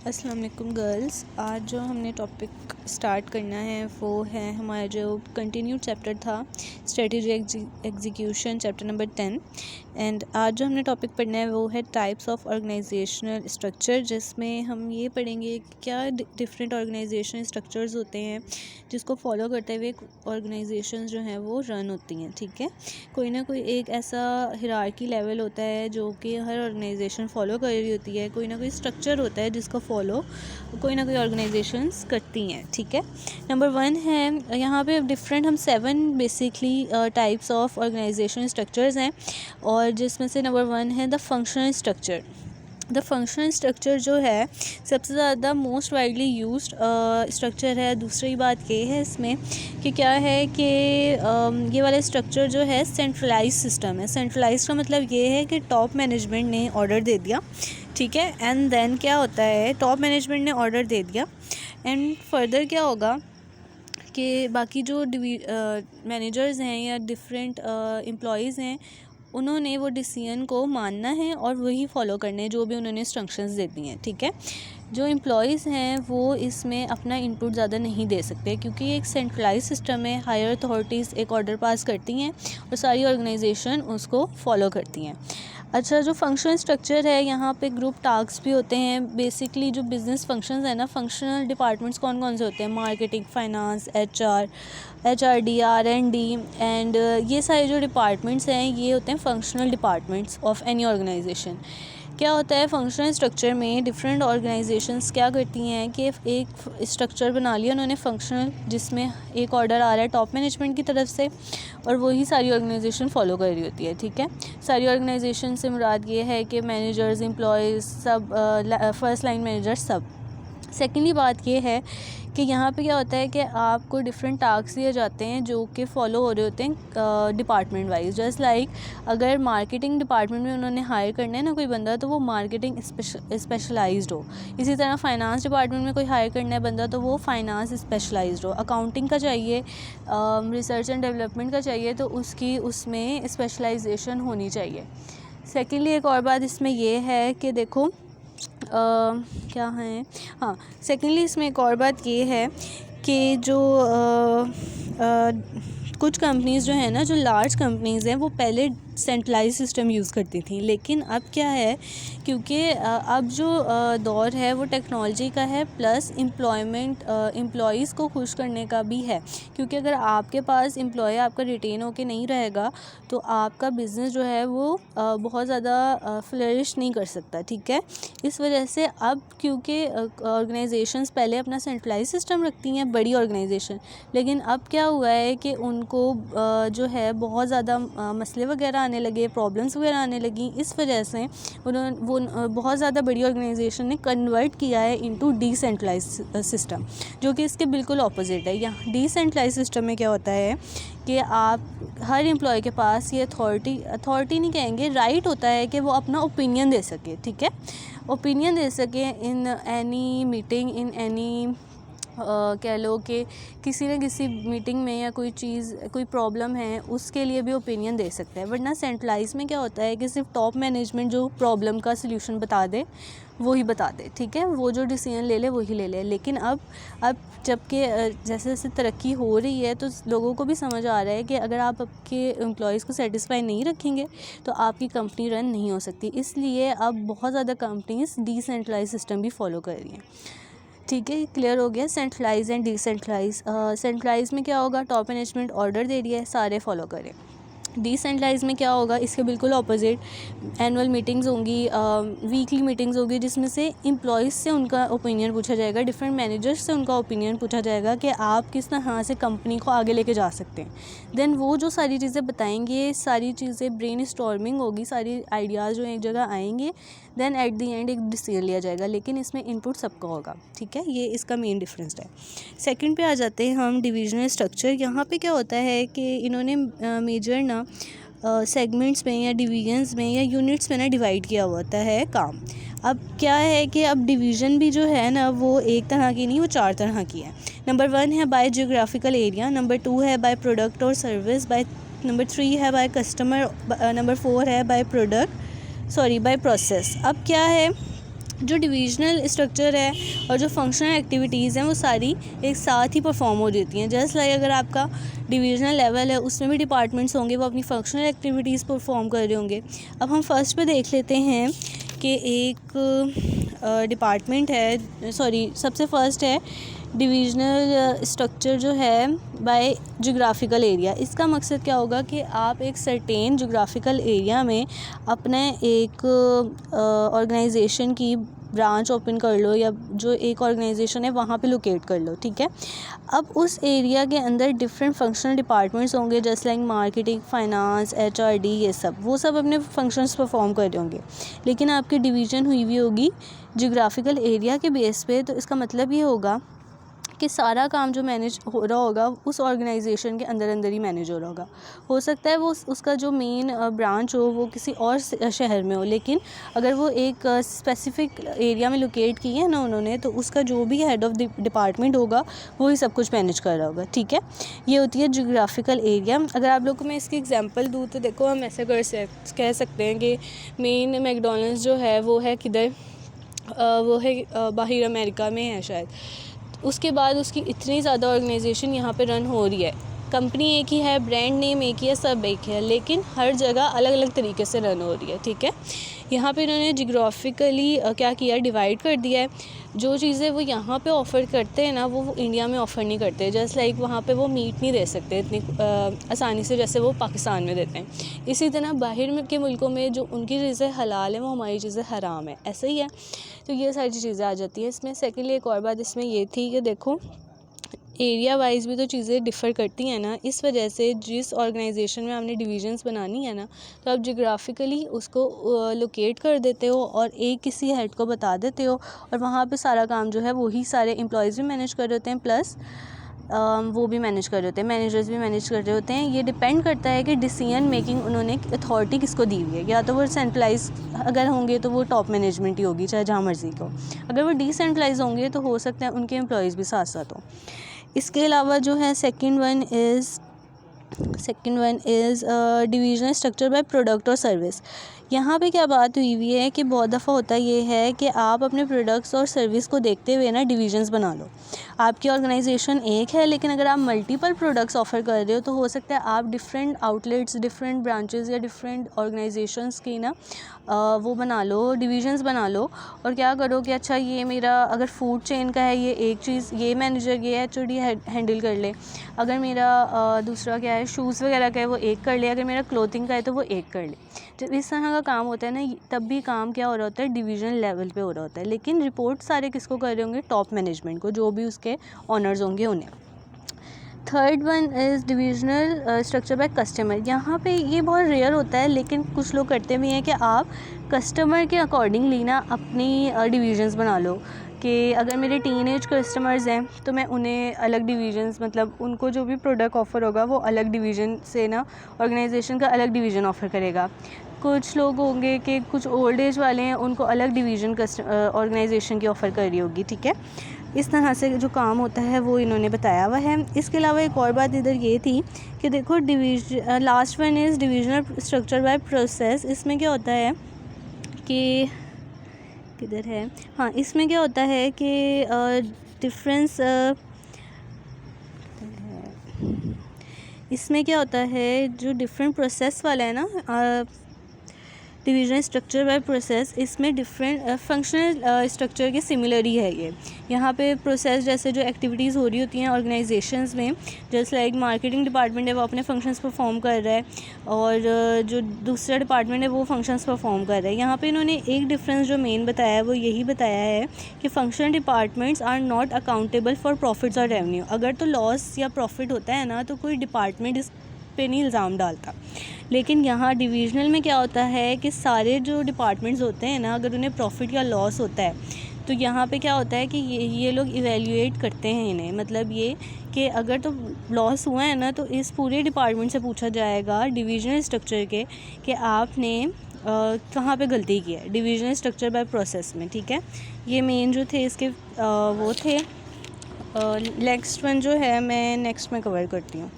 अस्सलाम वालेकुम गर्ल्स। आज जो हमने टॉपिक स्टार्ट करना है वो है हमारा जो कंटिन्यू चैप्टर था strategy execution, chapter number 10। And आज जो हमने टॉपिक पढ़ना है वो है टाइप्स ऑफ ऑर्गेनाइजेशनल स्ट्रक्चर, जिसमें हम ये पढ़ेंगे कि क्या डिफरेंट ऑर्गेनाइजेशन स्ट्रक्चर्स होते हैं जिसको फॉलो करते हुए ऑर्गेनाइजेशन जो हैं वो रन होती हैं। ठीक है, कोई ना कोई एक ऐसा हिरार्की लेवल होता है जो कि हर ऑर्गेनाइजेशन फॉलो कर रही होती है, कोई ना कोई स्ट्रक्चर होता है जिसको फॉलो कोई ना कोई ऑर्गेनाइजेशंस करती हैं। ठीक है, नंबर 1 है यहाँ पे डिफरेंट, हम 7 basically types of organisation structures हैं, और जिसमें से नंबर 1 है the functional structure. The functional structure जो है सबसे ज़्यादा मोस्ट वाइडली यूज्ड स्ट्रक्चर है। दूसरी बात ये है इसमें कि क्या है कि ये वाला स्ट्रक्चर जो है सेंट्रलाइज सिस्टम है। सेंट्रलाइज का मतलब ये है कि टॉप मैनेजमेंट ने ऑर्डर दे दिया, ठीक है, एंड देन क्या होता है, टॉप मैनेजमेंट ने ऑर्डर दे दिया एंड फर्दर क्या होगा कि बाकी जो मैनेजर्स हैं या डिफरेंट एम्प्लॉयज़ हैं उन्होंने वो डिसीजन को मानना है और वही फॉलो करने हैं जो भी उन्होंने इंस्ट्रक्शंस दे दी हैं। ठीक है, जो एम्प्लॉयज़ हैं वो इसमें अपना इनपुट ज़्यादा नहीं दे सकते क्योंकि एक सेंट्रलाइज सिस्टम है। हायर अथॉरिटीज़ एक ऑर्डर पास करती हैं और सारी ऑर्गेनाइजेशन उसको फॉलो करती हैं। अच्छा, जो फंक्शनल स्ट्रक्चर है यहाँ पे ग्रुप टास्क भी होते हैं। बेसिकली जो बिज़नेस फंक्शंस है ना, फंक्शनल डिपार्टमेंट्स कौन कौन से होते हैं, marketing, finance, HRD, R&D and ये सारे जो डिपार्टमेंट्स हैं ये होते हैं functional departments of any organisation. क्या होता है फंक्शनल स्ट्रक्चर में, डिफरेंट ऑर्गेनाइजेशंस क्या करती हैं कि एक स्ट्रक्चर बना लिया उन्होंने फंक्शनल, जिसमें एक ऑर्डर आ रहा है टॉप मैनेजमेंट की तरफ से और वही सारी ऑर्गेनाइजेशन फॉलो कर रही होती है। ठीक है, सारी ऑर्गेनाइजेशन से मुराद ये है कि मैनेजर्स, एम्प्लॉयज़ सब, फर्स्ट लाइन मैनेजर्स सब। सेकेंडली बात ये है कि यहाँ पे क्या होता है कि आपको डिफरेंट टास्क दिए जाते हैं जो कि फ़ॉलो हो रहे होते हैं डिपार्टमेंट वाइज। जस्ट लाइक अगर मार्केटिंग डिपार्टमेंट में उन्होंने हायर करना है ना कोई बंदा, तो वो मार्केटिंग स्पेशलाइज्ड हो। इसी तरह फाइनेंस डिपार्टमेंट में कोई हायर करना है बंदा तो वो फाइनेंस स्पेशलाइज्ड हो। अकाउंटिंग का चाहिए, रिसर्च एंड डेवलपमेंट का चाहिए तो उसकी उसमें स्पेशलाइजेशन होनी चाहिए। सेकेंडली एक और बात इसमें ये है कि देखो क्या है, हाँ, सेकेंडली इसमें एक और बात ये है कि जो कुछ कंपनीज़ जो है ना, जो लार्ज कंपनीज़ हैं वो पहले सेंट्रलाइज सिस्टम यूज़ करती थी, लेकिन अब क्या है, क्योंकि अब जो दौर है वो टेक्नोलॉजी का है प्लस एम्प्लॉयज़ को खुश करने का भी है। क्योंकि अगर आपके पास एम्प्लॉय आपका रिटेन होके नहीं रहेगा तो आपका बिज़नेस जो है वो बहुत ज़्यादा फ्लरिश नहीं कर सकता। ठीक है, इस वजह से अब क्योंकि ऑर्गेनाइजेशंस पहले अपना सेंट्रलाइज सिस्टम रखती हैं बड़ी ऑर्गेनाइजेशन, लेकिन अब क्या हुआ है कि उनको जो है बहुत ज़्यादा मसले वगैरह आने लगे, प्रॉब्लम्स वगैरह आने लगी। इस वजह से वो बहुत ज़्यादा बड़ी ऑर्गेनाइजेशन ने कन्वर्ट किया है इनटू डिसेंट्रलाइज सिस्टम, जो कि इसके बिल्कुल ऑपोजिट है। यहाँ डिसेंट्रलाइज सिस्टम में क्या होता है कि आप हर एम्प्लॉय के पास ये अथॉरिटी नहीं कहेंगे, राइट होता है कि वो अपना ओपिनियन दे सके। ठीक है, ओपिनियन दे सके in any meeting, in any कह लो कि किसी न किसी मीटिंग में या कोई चीज़, कोई प्रॉब्लम है उसके लिए भी ओपिनियन दे सकते हैं। वरना सेंट्रलाइज में क्या होता है कि सिर्फ टॉप मैनेजमेंट जो प्रॉब्लम का सल्यूशन बता दे वही बता दे। ठीक है, वो जो डिसीजन ले ले वही ले ले। लेकिन अब जबकि जैसे जैसे तरक्की हो रही है तो लोगों को भी समझ आ रहा है कि अगर आप आपके एम्प्लॉयज़ को सेटिस्फाई नहीं रखेंगे तो आपकी कंपनी रन नहीं हो सकती। इसलिए अब बहुत ज़्यादा कंपनीज़ डिसेंट्रलाइज सिस्टम भी फॉलो कर रही हैं। ठीक है, क्लियर हो गया सेंट्रलाइज एंड डिसेंट्रलाइज। सेंट्रलाइज में क्या होगा, टॉप मैनेजमेंट ऑर्डर दे दिया है, सारे फॉलो करें। डिसेंट्रलाइज में क्या होगा, इसके बिल्कुल ऑपोजिट, एनुअल मीटिंग्स होंगी, वीकली मीटिंग्स होगी जिसमें से एम्प्लॉयज़ से उनका ओपिनियन पूछा जाएगा, डिफरेंट मैनेजर्स से उनका ओपिनियन पूछा जाएगा कि आप किस तरह से कंपनी को आगे लेके जा सकते हैं। देन वो जो सारी चीज़ें बताएंगे, सारी चीज़ें ब्रेन स्टॉर्मिंग होगी, सारी आइडियाज़ जो एक जगह आएंगे, देन एट दी एंड एक डिसीजन लिया जाएगा, लेकिन इसमें इनपुट सबका होगा। ठीक है, ये इसका मेन डिफरेंस है। सेकंड पे आ जाते हैं हम, डिविजनल स्ट्रक्चर। यहाँ पे क्या होता है कि इन्होंने मेजर ना सेगमेंट्स में या डिवीजन्स में या यूनिट्स में ना डिवाइड किया हुआ होता है काम। अब क्या है कि अब डिवीज़न भी जो है ना वो एक तरह की नहीं, वो 4 तरह की है। नंबर 1 है बाय जियोग्राफिकल एरिया, नंबर 2 है बाय प्रोडक्ट और सर्विस, नंबर 3 है बाय कस्टमर, नंबर 4 है बाय बाय प्रोसेस। अब क्या है जो डिविजनल स्ट्रक्चर है और जो फंक्शनल एक्टिविटीज़ हैं वो सारी एक साथ ही परफॉर्म हो जाती हैं। जस्ट लाइक अगर आपका डिविजनल लेवल है उसमें भी डिपार्टमेंट्स होंगे, वो अपनी फंक्शनल एक्टिविटीज़ परफॉर्म कर रहे होंगे। अब हम फर्स्ट पे देख लेते हैं कि एक डिपार्टमेंट है, सबसे फर्स्ट है डिविजनल स्ट्रक्चर जो है बाय जोग्राफिकल एरिया। इसका मकसद क्या होगा कि आप एक सर्टेन जोग्राफिकल एरिया में अपने एक ऑर्गेनाइजेशन की ब्रांच ओपन कर लो, या जो एक ऑर्गेनाइजेशन है वहाँ पे लोकेट कर लो, ठीक है। अब उस एरिया के अंदर डिफरेंट फंक्शनल डिपार्टमेंट्स होंगे, जैसे लाइक मार्केटिंग, फाइनेंस, HRD, ये सब वो सब अपने फंक्शंस परफॉर्म कर रहे होंगे। लेकिन आपकी डिवीज़न हुई हुई होगी जोग्राफिकल एरिया के बेस पे, तो इसका मतलब ये होगा कि सारा काम जो मैनेज हो रहा होगा उस ऑर्गेनाइजेशन के अंदर अंदर ही मैनेज हो रहा होगा। हो सकता है वो उसका जो मेन ब्रांच हो वो किसी और शहर में हो, लेकिन अगर वो एक स्पेसिफिक एरिया में लोकेट की है ना उन्होंने, तो उसका जो भी हेड ऑफ़ डिपार्टमेंट होगा वो ही सब कुछ मैनेज कर रहा होगा, ठीक है। ये होती है जोग्राफिकल एरिया। अगर आप लोग को मैं इसकी एग्जाम्पल दूँ तो देखो, हम ऐसे कह सकते हैं कि मेन मैकडॉनल्ड्स जो है वो है किधर, वो है बाहर अमेरिका में है शायद। उसके बाद उसकी इतनी ज़्यादा ऑर्गेनाइजेशन यहाँ पे रन हो रही है, कंपनी एक ही है, ब्रांड नेम एक ही है, सब एक है, लेकिन हर जगह अलग अलग तरीके से रन हो रही है, ठीक है। यहाँ पे इन्होंने जियोग्राफिकली क्या किया, डिवाइड कर दिया है। जो चीज़ें वो यहाँ पे ऑफ़र करते हैं ना वो इंडिया में ऑफ़र नहीं करते। जस्ट लाइक वहाँ पे वो मीट नहीं दे सकते इतनी आसानी से जैसे वो पाकिस्तान में देते हैं। इसी तरह बाहर के मुल्कों में जो उनकी चीज़ें हलाल हैं वो हमारी चीज़ें हराम है, ऐसा ही है। तो ये सारी चीज़ें आ जाती हैं इसमें। सेकेंडली एक और बात इसमें ये थी कि देखो, एरिया वाइज भी तो चीज़ें डिफ़र करती हैं ना, इस वजह से जिस ऑर्गेनाइजेशन में आपने डिवीजन्स बनानी है ना, तो आप जियोग्राफिकली उसको लोकेट कर देते हो और एक किसी हेड को बता देते हो, और वहाँ पे सारा काम जो है वही सारे एम्प्लॉयज़ भी मैनेज कर रहे होते हैं, प्लस वो भी मैनेज कर रहे होते हैं, मैनेजर्स भी मैनेज कर रहे होते हैं। ये डिपेंड करता है कि डिसीजन मेकिंग उन्होंने अथॉरिटी किसको दी हुई है। या तो वो सेंट्रलाइज अगर होंगे तो वो टॉप मैनेजमेंट ही होगी, चाहे जहाँ मर्जी को। अगर वो डिसेंट्रलाइज होंगे तो हो सकता है उनके एम्प्लॉयज़ भी साथ साथ हों। इसके अलावा जो है second one is divisional structure by product और सर्विस। यहाँ पे क्या बात हुई हुई है कि बहुत दफ़ा होता ये है कि आप अपने प्रोडक्ट्स और सर्विस को देखते हुए ना डिवीजन्स बना लो। आपकी ऑर्गेनाइजेशन एक है, लेकिन अगर आप मल्टीपल प्रोडक्ट्स ऑफ़र कर रहे हो तो हो सकता है आप डिफरेंट आउटलेट्स, डिफरेंट ब्रांचेस या डिफरेंट ऑर्गेनाइजेशंस की ना वो बना लो, डिवीजन्स बना लो। और क्या करो कि अच्छा, ये मेरा अगर फूड चेन का है, ये एक चीज़ ये मैनेजर, ये HOD हैंडल कर ले। अगर मेरा दूसरा क्या है, शूज़ वगैरह का है, वो एक कर ले। अगर मेरा क्लोथिंग का है तो वो एक कर ले। जब इस तरह का काम होता है ना, तब भी काम क्या हो रहा होता है, डिवीजन लेवल पे हो रहा होता है। लेकिन रिपोर्ट सारे किसको कर रहे होंगे, टॉप मैनेजमेंट को, जो भी उसके ऑनर्स होंगे उन्हें। Third one is divisional structure by customer. यहाँ पे ये बहुत रेयर होता है, लेकिन कुछ लोग करते भी हैं कि आप कस्टमर के अकॉर्डिंगली ना अपनी डिविजन्स बना लो। कि अगर मेरे टीनेज कस्टमर्स हैं तो मैं उन्हें अलग डिवीजन्स, मतलब उनको जो भी प्रोडक्ट ऑफ़र होगा वो अलग डिवीज़न से ना, ऑर्गेनाइजेशन का अलग डिवीज़न ऑफ़र करेगा। कुछ लोग होंगे कि कुछ ओल्ड एज वाले हैं, उनको अलग डिवीज़न ऑर्गेनाइजेशन की ऑफ़र कर रही होगी, ठीक है। इस तरह से जो काम होता है वो इन्होंने बताया हुआ है। इसके अलावा एक और बात इधर ये थी कि देखो, last one is divisional structure by process. इसमें क्या होता है कि किधर है, हाँ, इसमें क्या होता है कि डिफरेंस, इसमें क्या होता है, जो डिफरेंट प्रोसेस वाला है ना, डिवीजन स्ट्रक्चर बाय प्रोसेस, इसमें डिफरेंट फंक्शनल स्ट्रक्चर के सिमिलर ही है ये। यहाँ पे प्रोसेस जैसे जो एक्टिविटीज़ हो रही होती हैं ऑर्गेनाइजेशंस में, जस्ट लाइक मार्केटिंग डिपार्टमेंट है वो अपने फंक्शंस परफॉर्म कर रहा है, और जो दूसरा डिपार्टमेंट है वो फंक्शंस परफॉर्म कर रहा है। यहाँ पे इन्होंने एक डिफरेंस जो मेन बताया है वो यही बताया है कि functional departments are not accountable for profits और रेवेन्यू। अगर तो लॉस या प्रॉफिट होता है ना, तो कोई डिपार्टमेंट इस पे नहीं इल्ज़ाम डालता। लेकिन यहाँ डिविजनल में क्या होता है कि सारे जो डिपार्टमेंट्स होते हैं ना, अगर उन्हें प्रॉफिट या लॉस होता है तो यहाँ पे क्या होता है कि ये लोग इवेल्युएट करते हैं इन्हें। मतलब ये कि अगर तो लॉस हुआ है ना, तो इस पूरे डिपार्टमेंट से पूछा जाएगा डिविजनल स्ट्रक्चर के कि आपने कहाँ पे गलती की है, डिविजनल स्ट्रक्चर बाय प्रोसेस में, ठीक है। ये मेन जो थे इसके वो थे। नेक्स्ट वन जो है मैं नेक्स्ट में कवर करती हूँ।